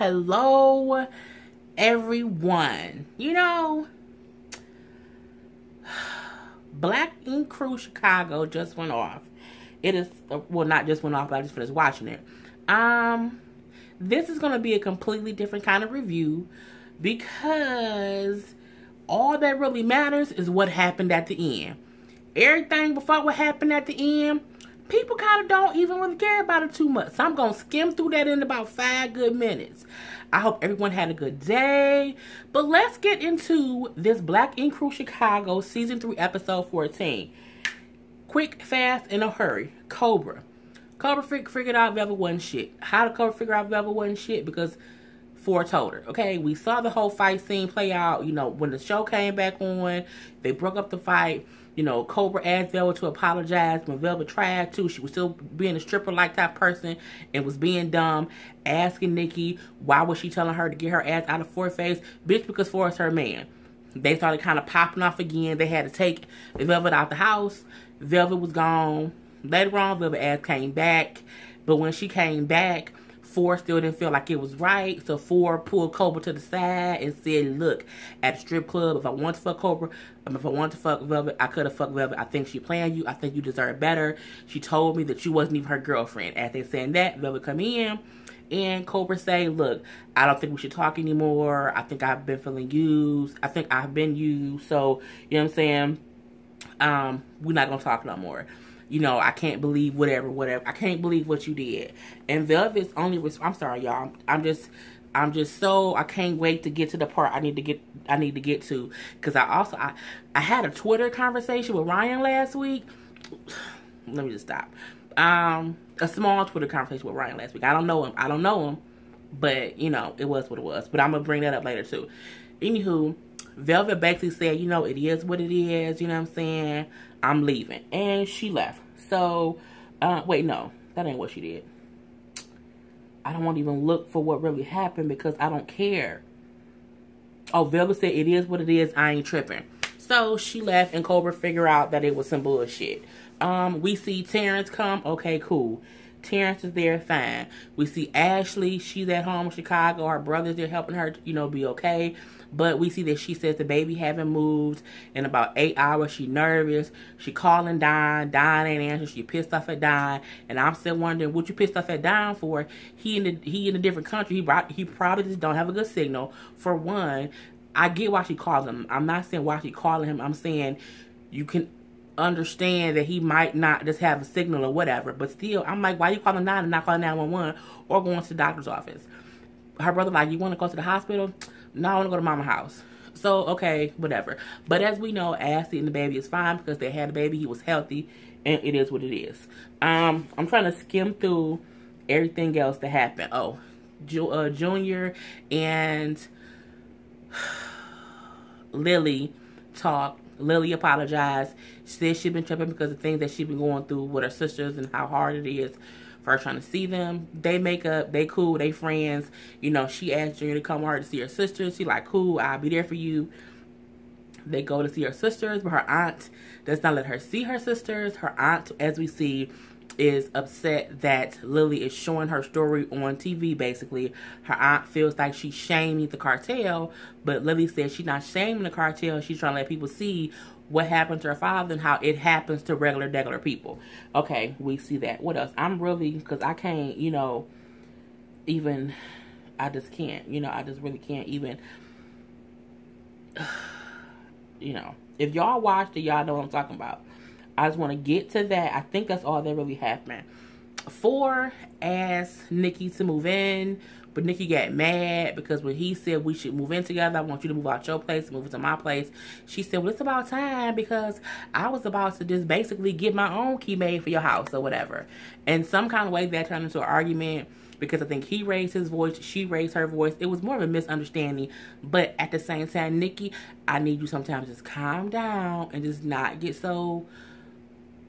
Hello, everyone. You know, Black Ink Crew Chicago just went off. It is, well, not just went off, but I just finished watching it. This is going to be a completely different kind of review because all that really matters is what happened at the end. Everything before what happened at the end, people kind of don't even really care about it too much. So I'm going to skim through that in about 5 good minutes. I hope everyone had a good day. But let's get into this Black Ink Crew Chicago Season 3 Episode 14. Quick, fast, in a hurry. Cobra. Cobra figured out Velvet wasn't shit. How did Cobra figure out Velvet wasn't shit? Because Ford told her. Okay, we saw the whole fight scene play out. You know, when the show came back on, they broke up the fight. You know, Cobra asked Velvet to apologize when Velvet tried to. She was still being a stripper-like type person and was being dumb, asking Nikki why was she telling her to get her ass out of Ford's face. Bitch, because Ford's her man. They started kind of popping off again. They had to take Velvet out the house. Velvet was gone. Later on, Velvet ass came back. But when she came back, Ford still didn't feel like it was right. So Ford pulled Cobra to the side and said, look, at the strip club, if I want to fuck Cobra, if I want to fuck Velvet, I could have fucked Velvet. I think she playing you. I think you deserve better. She told me that you wasn't even her girlfriend. As they saying that, Velvet come in and Cobra say, look, I don't think we should talk anymore. I think I've been feeling used. I think I've been used. So, you know what I'm saying? We're not going to talk no more. You know, I can't believe whatever. I can't believe what you did. And Velvet's only I'm sorry, y'all. I'm just so, I can't wait to get to the part I need to get to. Because I had a Twitter conversation with Ryan last week. Let me just stop. A small Twitter conversation with Ryan last week. I don't know him. But, you know, it was what it was. But I'm going to bring that up later, too. Anywho, Velvet basically said, you know, it is what it is. You know what I'm saying? I'm leaving. And she left. So, wait, no. That ain't what she did. I don't want to even look for what really happened because I don't care. Oh, Velvet said it is what it is. I ain't tripping. So, she left and Cobra figured out that it was some bullshit. We see Terrence come. Okay, cool. Terrence is there, fine. We see Ashley. She's at home in Chicago. Her brother's there helping her, you know, be okay. But we see that she says the baby haven't moved in about 8 hours. She nervous. She calling Don. Don ain't answering. She pissed off at Don. And I'm still wondering what you pissed off at Don for. He in a different country. He probably just don't have a good signal. For one, I get why she calls him. I'm not saying why she calling him. I'm saying you can understand that he might not just have a signal or whatever. But still, I'm like, why you calling 9 and not calling 911 or going to the doctor's office? Her brother like, you want to go to the hospital? No, I want to go to mama's house. So, okay, whatever. But as we know, Ashley and the baby is fine because they had a baby. He was healthy, and it is what it is. I'm trying to skim through everything else that happened. Oh, Junior and Lily talked. Lily apologized. She said she'd been tripping because of things that she'd been going through with her sisters and how hard it is for her trying to see them. They make up. They cool. They friends. You know, she asked Junior to come with her to see her sisters. She like, cool, I'll be there for you. They go to see her sisters, but her aunt does not let her see her sisters. Her aunt, as we see, is upset that Lily is showing her story on TV, basically. Her aunt feels like she's shaming the cartel, but Lily says she's not shaming the cartel. She's trying to let people see what happened to her father and how it happens to regular people. Okay, we see that. What else? I'm really, because I can't, you know, even, I just can't, you know, I just really can't even, you know. If y'all watched it, y'all know what I'm talking about. I just want to get to that. I think that's all that really happened. Ford asked Nikki to move in, but Nikki got mad because when he said we should move in together, I want you to move out your place, move into my place. She said, well, it's about time because I was about to just basically get my own key made for your house or whatever. And some kind of way that turned into an argument because I think he raised his voice, she raised her voice. It was more of a misunderstanding. But at the same time, Nikki, I need you sometimes just calm down and just not get so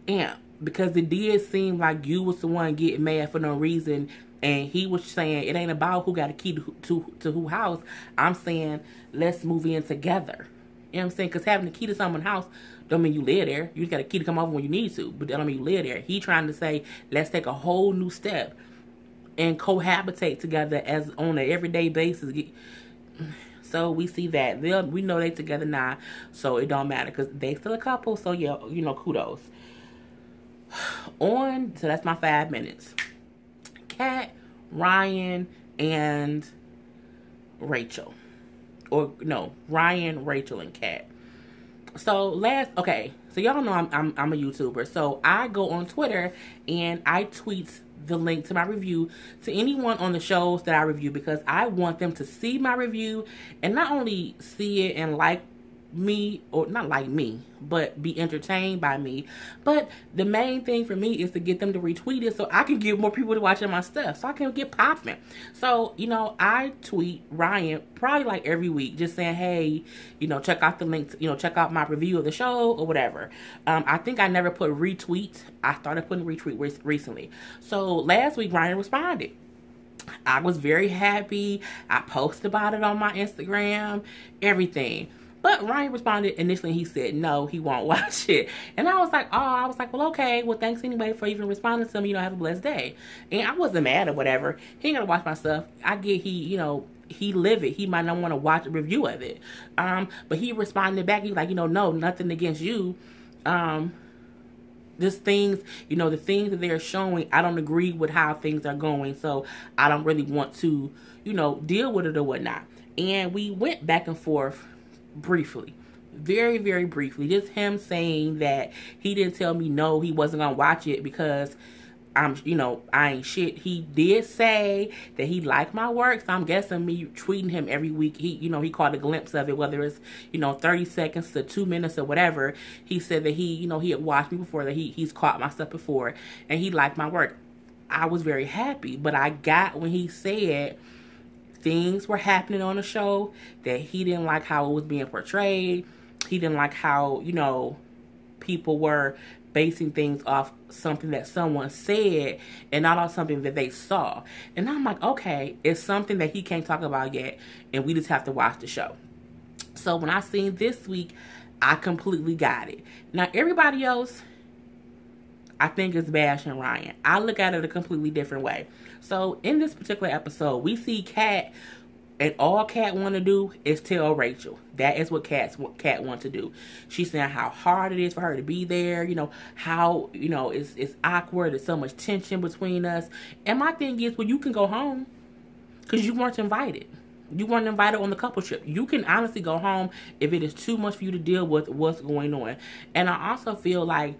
amped. Because it did seem like you was the one getting mad for no reason. And he was saying, it ain't about who got a key to who house. I'm saying, let's move in together. You know what I'm saying? Because having the key to someone's house don't mean you live there. You just got a key to come over when you need to. But that don't mean you live there. He trying to say, let's take a whole new step. and cohabitate together as on an everyday basis. So we see that we know they together now, so it don't matter because they still a couple. So yeah, kudos. So that's my 5 minutes. Kat, Ryan, and Rachel. Or no, Ryan, Rachel, and Kat. So so y'all know I'm a YouTuber. So I go on Twitter and I tweet the link to my review to anyone on the shows that I review, because I want them to see my review and not only see it and like me, or not like me, but be entertained by me. But the main thing for me is to get them to retweet it so I can get more people to watching my stuff, so I can get popping. So I tweet Ryan probably like every week, just saying, hey, check out the link, check out my review of the show or whatever. I think I never put retweet. I started putting retweet recently. So last week Ryan responded. I was very happy. I posted about it on my Instagram, everything. But Ryan responded initially. He said no, he won't watch it. And I was like, well, okay. Well, thanks anyway for even responding to me. Have a blessed day. And I wasn't mad or whatever. He ain't gonna watch my stuff. I get he live it. He might not want to watch a review of it. But he responded back. He's like, no, nothing against you. Just things, the things that they're showing, I don't agree with how things are going. So I don't really want to, deal with it or whatnot. And we went back and forth briefly, very, very briefly. Just him saying that he didn't tell me no, he wasn't gonna watch it because I ain't shit. He did say that he liked my work, so I'm guessing me tweeting him every week, he caught a glimpse of it, whether it's 30 seconds to 2 minutes or whatever. He said that he had watched me before, that he's caught my stuff before, and he liked my work. I was very happy, but I got when he said things were happening on the show that he didn't like how it was being portrayed. He didn't like how, people were basing things off something that someone said and not on something that they saw. And I'm like, okay, it's something that he can't talk about yet, and we just have to watch the show. So when I seen this week, I completely got it. Now, everybody else, I think, is bashing Ryan. I look at it a completely different way. So in this particular episode, we see Kat, and all Kat want to do is tell Rachel. That is what Kat wants to do. She's saying how hard it is for her to be there. How it's awkward. There's so much tension between us. And my thing is, well, you can go home because you weren't invited. You weren't invited on the couple trip. You can honestly go home if it is too much for you to deal with what's going on. And I also feel like,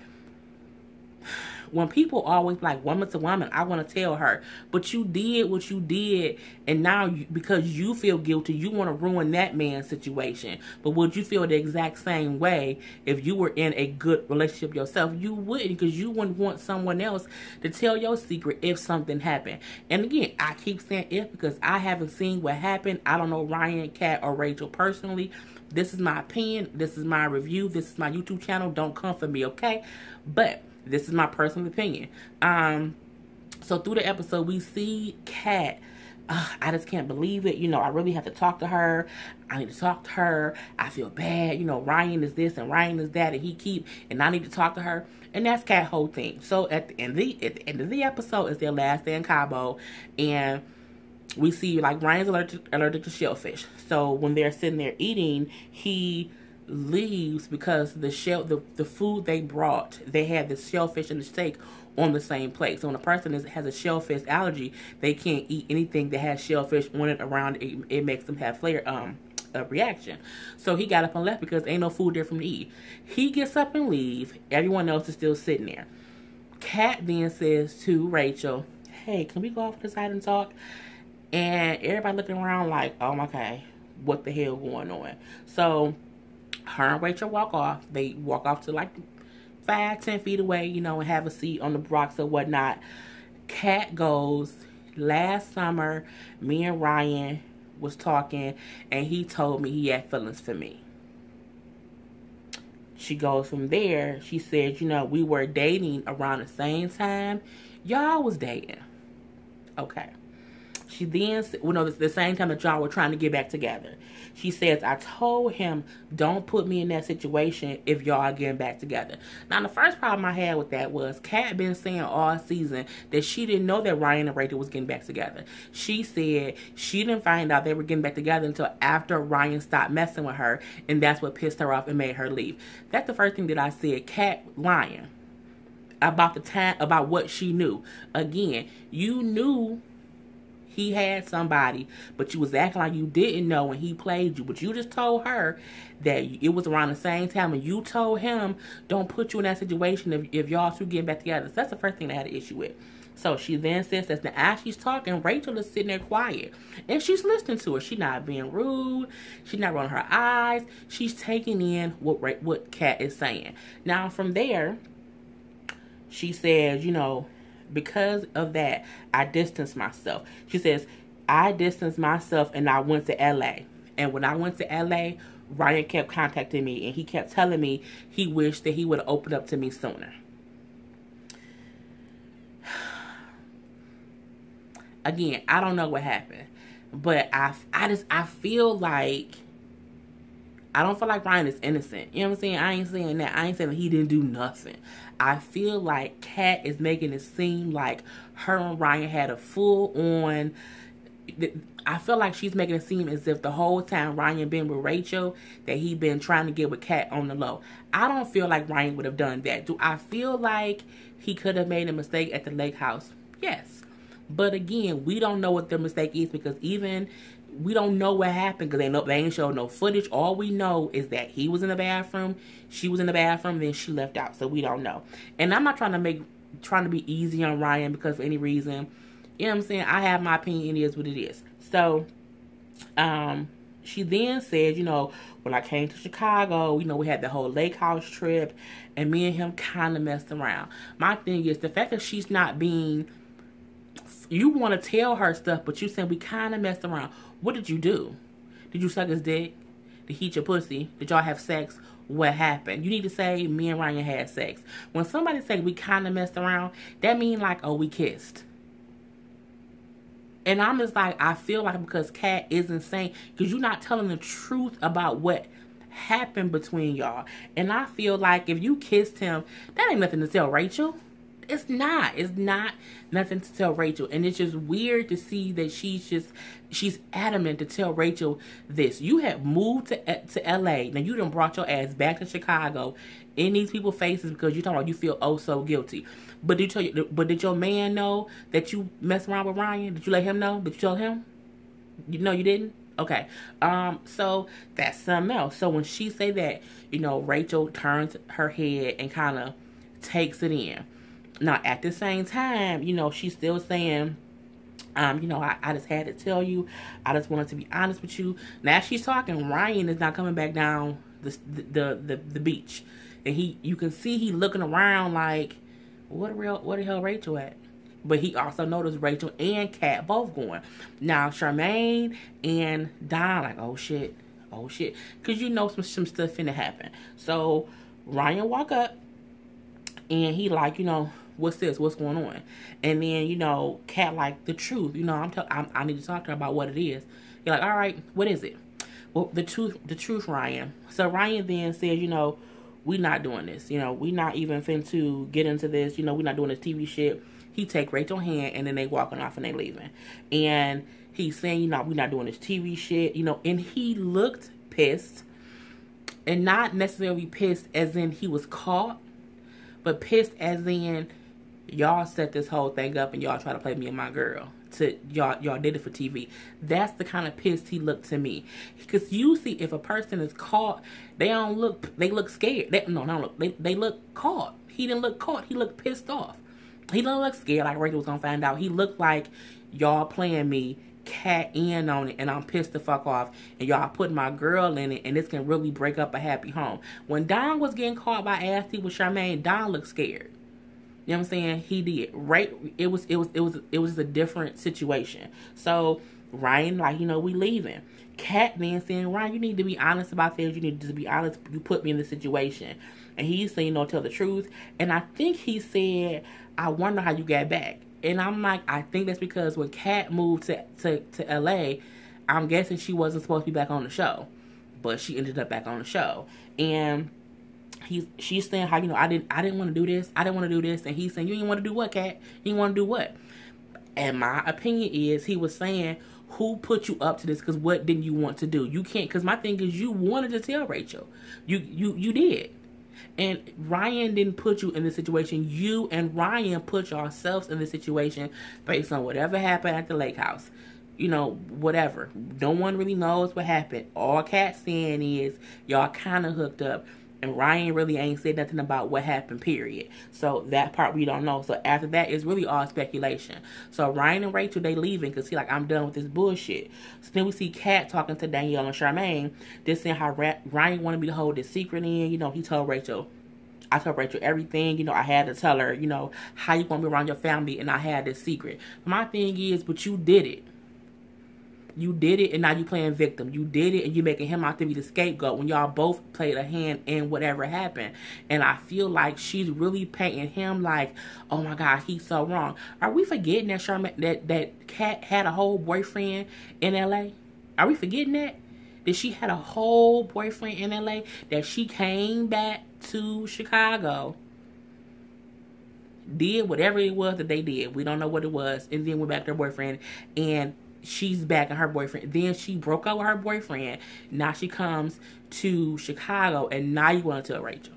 when people always like woman to woman, I want to tell her, but you did what you did, and now because you feel guilty, you want to ruin that man's situation. But would you feel the exact same way if you were in a good relationship yourself? You wouldn't, because you wouldn't want someone else to tell your secret if something happened. And again, I keep saying if because I haven't seen what happened. I don't know Ryan, Kat, or Rachel personally. This is my opinion. This is my review. This is my YouTube channel. Don't come for me, okay? But this is my personal opinion. So through the episode, we see Kat. I just can't believe it. I really have to talk to her. I need to talk to her. I feel bad. Ryan is this and Ryan is that, and I need to talk to her. And that's Kat's whole thing. So at the end of the episode is their last day in Cabo, and we see like Ryan's allergic to shellfish. So when they're sitting there eating, he leaves because the food they brought, they had the shellfish and the steak on the same plate. So when a person has a shellfish allergy, they can't eat anything that has shellfish on it around it. It makes them have a reaction. So he got up and left because ain't no food there for him to eat. He gets up and leaves. Everyone else is still sitting there. Kat then says to Rachel, hey, can we go off to the side and talk? And everybody looking around like, oh, okay, what the hell going on? So her and Rachel walk off. They walk off to like 5-10 feet away, and have a seat on the rocks or whatnot. Kat goes, last summer, me and Ryan was talking, and he told me he had feelings for me. She goes from there. She said, we were dating around the same time y'all was dating. Okay. She then, the same time that y'all were trying to get back together, she says, I told him, don't put me in that situation if y'all are getting back together. Now, the first problem I had with that was Kat been saying all season that she didn't know that Ryan and Rachel was getting back together. She said she didn't find out they were getting back together until after Ryan stopped messing with her, and that's what pissed her off and made her leave. That's the first thing that I said. Kat lying about the time, about what she knew. Again, you knew he had somebody, but you was acting like you didn't know when he played you. But you just told her that it was around the same time, and you told him, don't put you in that situation if y'all two getting back together. So that's the first thing I had an issue with. So she then says that as she's talking, Rachel is sitting there quiet. And she's listening to her. She's not being rude. She's not rolling her eyes. She's taking in what Kat is saying. Now, from there, she says, because of that, I distanced myself. She says, I distanced myself and I went to LA. And when I went to LA, Ryan kept contacting me and he kept telling me he wished that he would have opened up to me sooner. Again, I don't know what happened. But I feel like, I don't feel like Ryan is innocent. You know what I'm saying? I ain't saying that. I ain't saying that he didn't do nothing. I feel like Kat is making it seem like her and Ryan had a full-on... I feel like she's making it seem as if the whole time Ryan been with Rachel, that he been trying to get with Kat on the low. I don't feel like Ryan would have done that. Do I feel like he could have made a mistake at the lake house? Yes. But again, we don't know what the mistake is, because even... we don't know what happened because they ain't showed no footage. All we know is that he was in the bathroom, she was in the bathroom, then she left out. So we don't know. And I'm not trying to be easy on Ryan because for any reason. You know what I'm saying? I have my opinion. It is what it is. So, she then said, when I came to Chicago, we had the whole lake house trip, and me and him kind of messed around. My thing is the fact that she's not being... You want to tell her stuff, but you saying we kind of messed around. What did you do? Did you suck his dick? Did he eat your pussy? Did y'all have sex? What happened? You need to say, me and Ryan had sex. When somebody say we kind of messed around, that mean like, oh, we kissed. And I'm just like, I feel like because Kat is insane, because you're not telling the truth about what happened between y'all. And I feel like if you kissed him, that ain't nothing to tell Rachel. It's not nothing to tell Rachel. And it's just weird to see that she's adamant to tell Rachel this. You have moved to LA. Now you done brought your ass back to Chicago in these people's faces because you're talking about you feel oh so guilty. But did your man know that you messed around with Ryan? Did you let him know? Did you tell him? No, you didn't? Okay. So that's something else. So when she say that, Rachel turns her head and kind of takes it in. Now, at the same time, she's still saying, I just had to tell you. I just wanted to be honest with you. Now, she's talking, Ryan is not coming back down the beach. And you can see he looking around like, where the hell Rachel at? But he also noticed Rachel and Kat both going. Now, Charmaine and Don like, oh, shit. Because some stuff finna happen. So, Ryan walk up. And he like, what's this? What's going on? And then, Kat like, the truth. I need to talk to her about what it is. You're like, all right, what is it? Well, the truth, Ryan. So Ryan then says, we not doing this. We not even finna get into this. We not doing this TV shit. He take Rachel's hand and then they walking off and they leaving. And he's saying, we not doing this TV shit. And he looked pissed. And not necessarily pissed as in he was caught. But pissed as in, y'all set this whole thing up and y'all try to play me and my girl. Y'all did it for TV. That's the kind of pissed he looked to me. Because usually if a person is caught, they look scared. They look caught. He didn't look caught. He looked pissed off. He didn't look scared like Rachel was going to find out. He looked like y'all playing me, Cat in on it, and I'm pissed the fuck off, and y'all putting my girl in it, and this can really break up a happy home. When Don was getting caught by Ashley with Charmaine, Don looked scared. You know what I'm saying? He did. Right? It was a different situation. So Ryan, like, we leaving. Kat then saying, Ryan, you need to be honest about this. You need to be honest. You put me in this situation. And he's saying, tell the truth. And I think he said, I wonder how you got back. And I'm like, I think that's because when Kat moved to LA, I'm guessing she wasn't supposed to be back on the show. But she ended up back on the show. And she's saying how, I didn't want to do this. I didn't want to do this. And he's saying, you didn't want to do what, Kat? You didn't want to do what? And my opinion is, he was saying, who put you up to this? Because what didn't you want to do? You can't, because my thing is, you wanted to tell Rachel. You did. And Ryan didn't put you in this situation. You and Ryan put yourselves in this situation based on whatever happened at the lake house. Whatever. No one really knows what happened. All Kat's saying is y'all kind of hooked up. And Ryan really ain't said nothing about what happened, period. So that part we don't know. So after that, it's really all speculation. So Ryan and Rachel, they leaving because he like, I'm done with this bullshit. So then we see Kat talking to Danielle and Charmaine, just saying how Ryan wanted me to hold this secret in. He told Rachel, I told Rachel everything. I had to tell her, how you want me around your family, and I had this secret. My thing is, but you did it. You did it, and now you playing victim. You did it, and you making him out to be the scapegoat when y'all both played a hand in whatever happened. And I feel like she's really painting him like, oh my God, he's so wrong. Are we forgetting that that Kat had a whole boyfriend in LA? Are we forgetting that? That she had a whole boyfriend in LA? That she came back to Chicago, did whatever it was that they did. We don't know what it was. And then went back to her boyfriend, and she's back and her boyfriend. Then she broke up with her boyfriend. Now she comes to Chicago, and now you want to tell Rachel.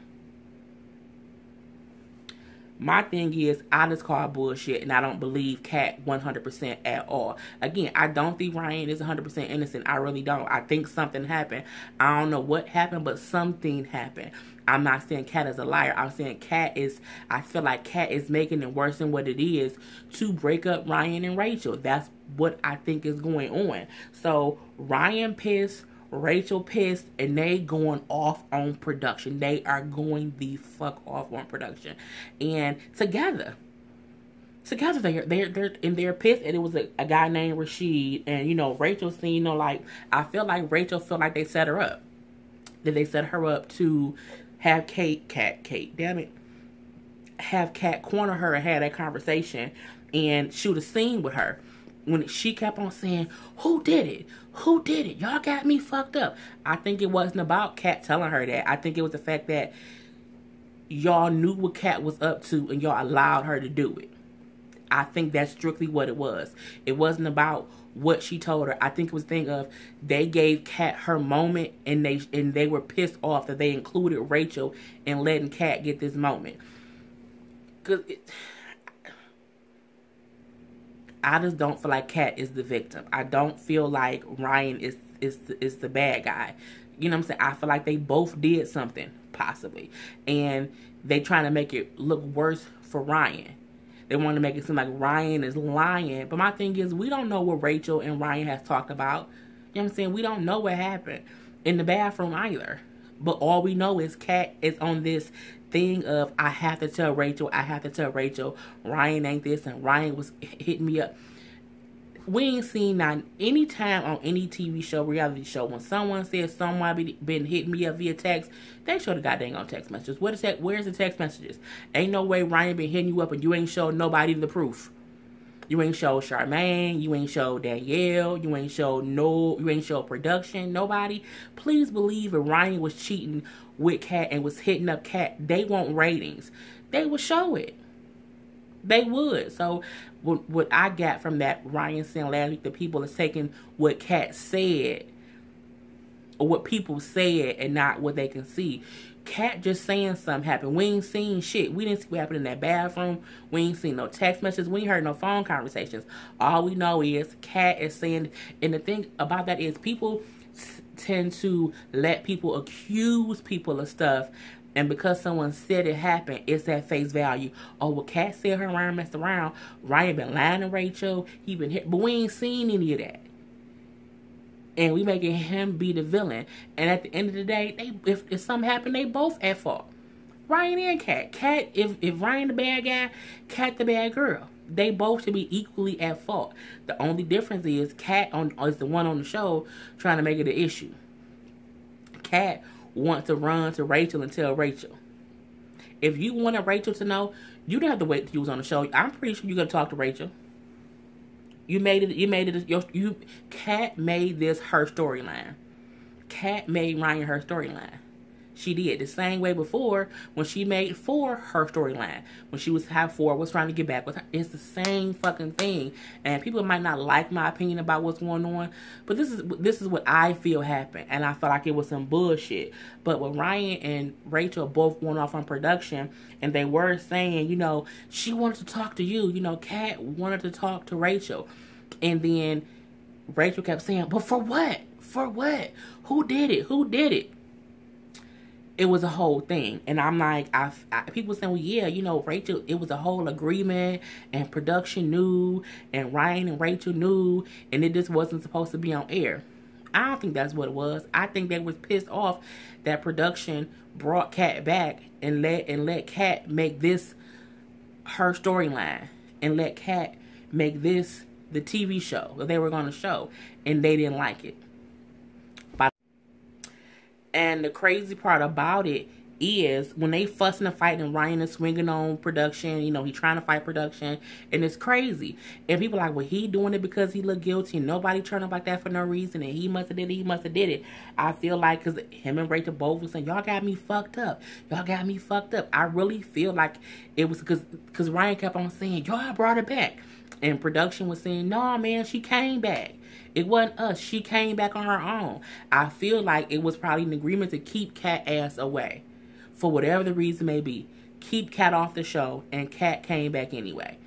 My thing is, I just call bullshit, and I don't believe Kat 100% at all. Again, I don't think Ryan is 100% innocent. I really don't. I think something happened. I don't know what happened, but something happened. I'm not saying Kat is a liar. I'm saying I feel like Kat is making it worse than what it is to break up Ryan and Rachel. That's what I think is going on. So Ryan pissed, Rachel pissed, and they going off on production. They are going the fuck off on production. And together they're pissed. And it was a guy named Rashid. And Rachel seen, like, I feel like Rachel felt like they set her up. That they set her up to have have Kat corner her and have that conversation and shoot a scene with her. When she kept on saying, who did it? Who did it? Y'all got me fucked up. I think it wasn't about Kat telling her that. I think it was the fact that y'all knew what Kat was up to and y'all allowed her to do it. I think that's strictly what it was. It wasn't about what she told her. I think it was a thing of they gave Kat her moment, and they were pissed off that they included Rachel in letting Kat get this moment. Because I just don't feel like Kat is the victim. I don't feel like Ryan is the bad guy. You know what I'm saying? I feel like they both did something, possibly. And they trying to make it look worse for Ryan. They want to make it seem like Ryan is lying. But my thing is, we don't know what Rachel and Ryan has talked about. You know what I'm saying? We don't know what happened in the bathroom either. But all we know is Kat is on this thing of, I have to tell Rachel. I have to tell Rachel. Ryan ain't this, and Ryan was hitting me up. We ain't seen not any time on any TV show, reality show, when someone says somebody been hitting me up via text, they show the goddamn on text messages. What is that? Where's the text messages? Ain't no way Ryan been hitting you up and you ain't showed nobody the proof. You ain't showed Charmaine. You ain't showed Danielle. You ain't showed production. Nobody. Please believe if Ryan was cheating with Kat and was hitting up Kat, they want ratings. They would show it. They would. So what I got from that Ryan saying last week, the people is taking what Kat said or what people said and not what they can see. Kat just saying something happened. We ain't seen shit. We didn't see what happened in that bathroom. We ain't seen no text messages. We ain't heard no phone conversations. All we know is Kat is saying, and the thing about that is people tend to let people accuse people of stuff. And because someone said it happened, it's at face value. Oh, well, Kat said her Ryan messed around. Ryan been lying to Rachel. He been hit. But we ain't seen any of that. And we making him be the villain. And at the end of the day, if something happened, they both at fault. Ryan and Kat. Kat, if Ryan the bad guy, Kat the bad girl. They both should be equally at fault. The only difference is Kat is the one on the show trying to make it an issue. Kat want to run to Rachel and tell Rachel. If you wanted Rachel to know, you didn't have to wait till you was on the show. I'm pretty sure you're gonna talk to Rachel. You made it. Kat made this her storyline. Kat made Ryan her storyline. She did the same way before when she made 4 her storyline. When she was how 4 was trying to get back with her. It's the same fucking thing. And people might not like my opinion about what's going on, but this is what I feel happened. And I felt like it was some bullshit. But when Ryan and Rachel both went off on production, and they were saying, you know, she wanted to talk to you. You know, Kat wanted to talk to Rachel. And then Rachel kept saying, but for what? For what? Who did it? Who did it? It was a whole thing. And I'm like, people saying, well, yeah, you know, Rachel, it was a whole agreement, and production knew, and Ryan and Rachel knew, and it just wasn't supposed to be on air. I don't think that's what it was. I think they was pissed off that production brought Kat back and let Kat make this her storyline, and let Kat make this the TV show that they were going to show, and they didn't like it. And the crazy part about it is when they fussing and fighting, and Ryan is swinging on production, you know, he trying to fight production, and it's crazy. And people are like, well, he doing it because he looked guilty, and nobody turned up like that for no reason, and he must have did it, he must have did it. I feel like, because him and Rachel both were saying, y'all got me fucked up. Y'all got me fucked up. I really feel like it was because Ryan kept on saying, y'all brought her back. And production was saying, no, man, she came back. It wasn't us. She came back on her own. I feel like it was probably an agreement to keep Kat ass away. For whatever the reason may be. Keep Kat off the show, and Kat came back anyway.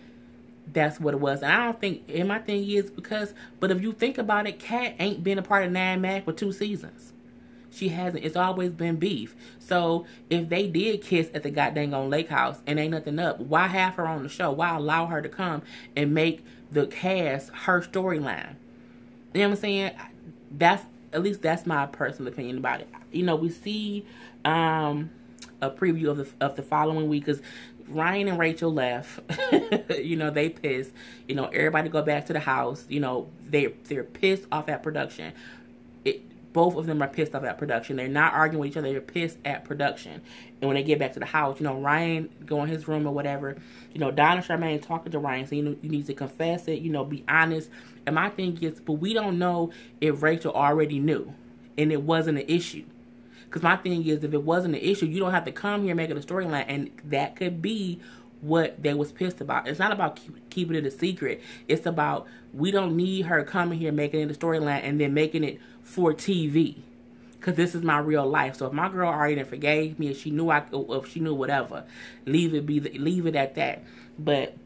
That's what it was. And I don't think, and my thing is because, but if you think about it, Kat ain't been a part of 9 Mag for 2 seasons. She hasn't. It's always been beef. So if they did kiss at the goddamn on Lake House and ain't nothing up, why have her on the show? Why allow her to come and make the cast her storyline? You know what I'm saying? At least that's my personal opinion about it. You know, we see a preview of the following week, because Ryan and Rachel left. You know, they pissed. You know, everybody go back to the house. You know, they're pissed off at production. Both of them are pissed off at production. They're not arguing with each other. They're pissed at production. And when they get back to the house, you know, Ryan go in his room or whatever. You know, Don and Charmaine talking to Ryan, saying, you need to confess it. You know, be honest. And my thing is, but we don't know if Rachel already knew and it wasn't an issue. Because my thing is, if it wasn't an issue, you don't have to come here and make it a storyline. And that could be what they was pissed about. It's not about keeping it a secret. It's about, we don't need her coming here making it a storyline and then making it for TV. Because this is my real life. So if my girl already done forgave me, if she knew if she knew whatever, leave it at that. But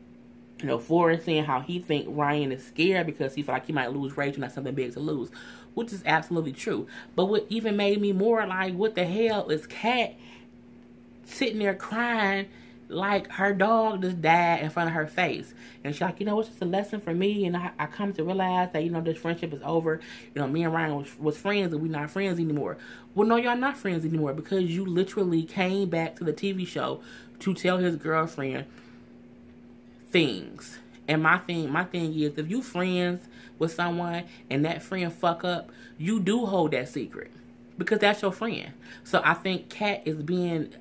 you know, Forrest saying how he think Ryan is scared because he feel like he might lose Rachel, not something big to lose, which is absolutely true. But what even made me more like, what the hell is Kat sitting there crying like her dog just died in front of her face? And she's like, you know, it's just a lesson for me, and I come to realize that, you know, this friendship is over. You know, me and Ryan was friends, and we're not friends anymore. Well, no, y'all not friends anymore, because you literally came back to the TV show to tell his girlfriend things. And my thing is, if you friends with someone and that friend fuck up, you do hold that secret, because that's your friend. So I think Kat is being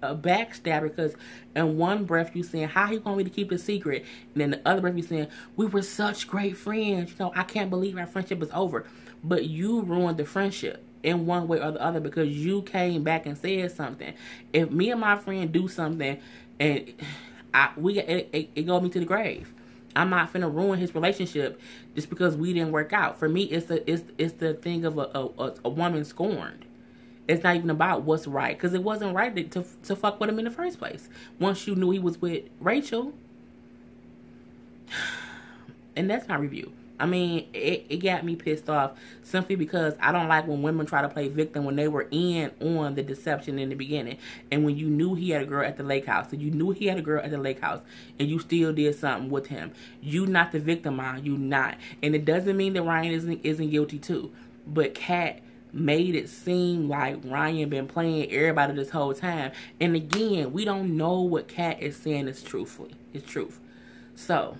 a backstabber, because in one breath you saying, how he want me to keep it secret, and then the other breath you saying, we were such great friends, you know, I can't believe our friendship is over. But you ruined the friendship in one way or the other, because you came back and said something. If me and my friend do something and it go me to the grave, I'm not finna ruin his relationship just because we didn't work out. For me, it's the thing of a woman scorned. It's not even about what's right, because it wasn't right to fuck with him in the first place. Once you knew he was with Rachel. And that's my review. I mean, it got me pissed off simply because I don't like when women try to play victim when they were in on the deception in the beginning. And when you knew he had a girl at the lake house, and you knew he had a girl at the lake house, and you still did something with him. You not the victim, man. You not. And it doesn't mean that Ryan isn't guilty too. But Kat made it seem like Ryan been playing everybody this whole time. And again, we don't know what Kat is saying is truthfully. It's truth. So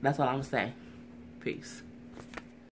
that's all I'm saying. Peace.